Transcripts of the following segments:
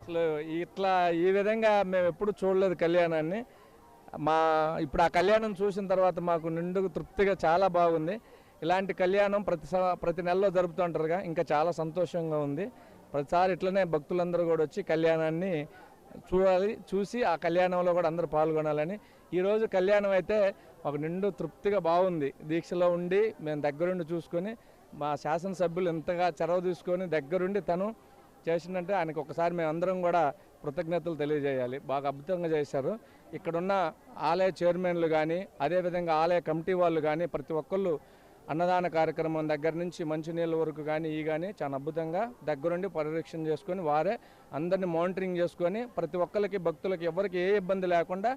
అసలు ఇట్లా ఈ విధంగా మేము ఎప్పుడు చూడలేదు కళ్యాణాన్ని. ఇప్పుడు ఆ కళ్యాణం చూసిన తర్వాత మాకు నిండుగా తృప్తిగా చాలా బాగుంది. ఇలాంటి కళ్యాణం ప్రతి నెలలో జరుపుతుంటారుగా, ఇంకా చాలా సంతోషంగా ఉంది. ప్రతిసారి ఇట్లనే భక్తులందరూ కూడా వచ్చి కళ్యాణాన్ని చూసి ఆ కళ్యాణంలో కూడా అందరూ పాల్గొనాలని. ఈరోజు కళ్యాణం అయితే ఒక నిండు తృప్తిగా బాగుంది. దీక్షలో ఉండి మేము దగ్గరుండి చూసుకొని, మా శాసనసభ్యులు ఎంతగా చొరవ తీసుకొని దగ్గరుండి తను చేసిందంటే ఆయనకు ఒకసారి మేము అందరం కూడా కృతజ్ఞతలు తెలియజేయాలి. బాగా అద్భుతంగా చేశారు. ఇక్కడున్న ఆలయ చైర్మన్లు కానీ, అదేవిధంగా ఆలయ కమిటీ వాళ్ళు కానీ, ప్రతి ఒక్కళ్ళు అన్నదాన కార్యక్రమం దగ్గర నుంచి మంచినీళ్ళ వరకు కానీ చాలా అద్భుతంగా దగ్గరుండి పర్యవేక్షణ చేసుకొని వారే అందరినీ మానిటరింగ్ చేసుకొని ప్రతి ఒక్కరికి భక్తులకి ఎవరికి ఏ ఇబ్బంది లేకుండా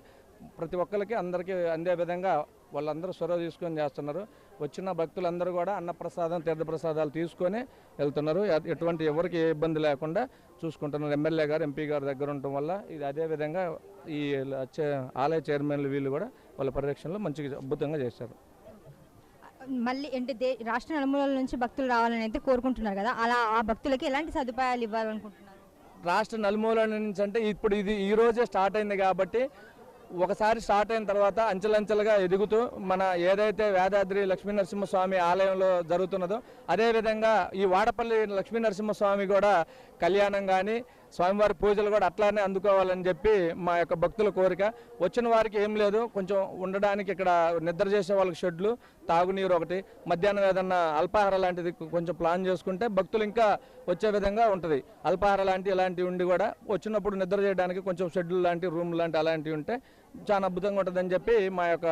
ప్రతి ఒక్కరికి అందరికీ అందే విధంగా వాళ్ళందరూ చొరవ తీసుకొని చేస్తున్నారు. వచ్చిన భక్తులందరూ కూడా అన్నప్రసాదం తీర్థప్రసాదాలు తీసుకొని వెళ్తున్నారు. ఎటువంటి ఎవరికి ఏ ఇబ్బంది లేకుండా చూసుకుంటున్నారు. ఎమ్మెల్యే గారు ఎంపీ గారు దగ్గర ఉండటం వల్ల ఇది అదేవిధంగా ఈ ఆలయ చైర్మన్లు వీళ్ళు కూడా వాళ్ళ పర్యవేక్షణలో మంచిగా అద్భుతంగా చేశారు. మళ్ళీ అంటే రాష్ట్ర నలుమూలల నుంచి భక్తులు రావాలని అయితే కోరుకుంటున్నారు కదా, అలా ఆ భక్తులకి ఎలాంటి సదుపాయాలు ఇవ్వాలనుకుంటున్నారు? రాష్ట్ర నలుమూలల నుంచి అంటే ఇప్పుడు ఇది ఈ రోజే స్టార్ట్ అయింది కాబట్టి ఒకసారి స్టార్ట్ అయిన తర్వాత అంచెలంచెలుగా ఎదుగుతూ మన ఏదైతే వేదాద్రి లక్ష్మీనరసింహస్వామి ఆలయంలో జరుగుతున్నదో అదేవిధంగా ఈ వాడపల్లి లక్ష్మీనరసింహస్వామి కూడా కళ్యాణం కానీ స్వామివారి పూజలు కూడా అట్లానే అందుకోవాలని చెప్పి మా యొక్క భక్తుల కోరిక. వచ్చిన వారికి ఏం లేదు, కొంచెం ఉండడానికి ఇక్కడ నిద్ర చేసే వాళ్ళకి షెడ్లు, తాగునీరు ఒకటి, మధ్యాహ్నం ఏదన్నా అల్పాహార లాంటిది కొంచెం ప్లాన్ చేసుకుంటే భక్తులు ఇంకా వచ్చే విధంగా ఉంటుంది. అల్పాహార లాంటి ఇలాంటివి ఉండి కూడా వచ్చినప్పుడు నిద్ర చేయడానికి కొంచెం షెడ్లు లాంటి రూమ్ లాంటి అలాంటివి ఉంటే చాలా అద్భుతంగా ఉంటుందని చెప్పి మా యొక్క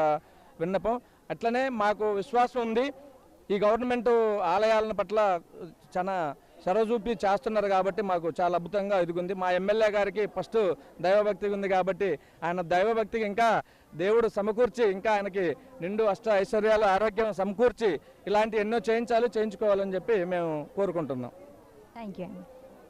విన్నపం. అట్లనే మాకు విశ్వాసం ఉంది, ఈ గవర్నమెంట్ ఆలయాలను పట్ల చాలా చొరవ చూపి చేస్తున్నారు కాబట్టి మాకు చాలా అద్భుతంగా ఎదుగుంది. మా ఎమ్మెల్యే గారికి ఫస్ట్ దైవభక్తి ఉంది కాబట్టి ఆయన దైవభక్తికి ఇంకా దేవుడు సమకూర్చి ఇంకా ఆయనకి నిండు అష్ట ఐశ్వర్యాలు ఆరోగ్యం సమకూర్చి ఇలాంటి ఎన్నో చేయించుకోవాలని చెప్పి మేము కోరుకుంటున్నాం. థ్యాంక్ యూ అండి.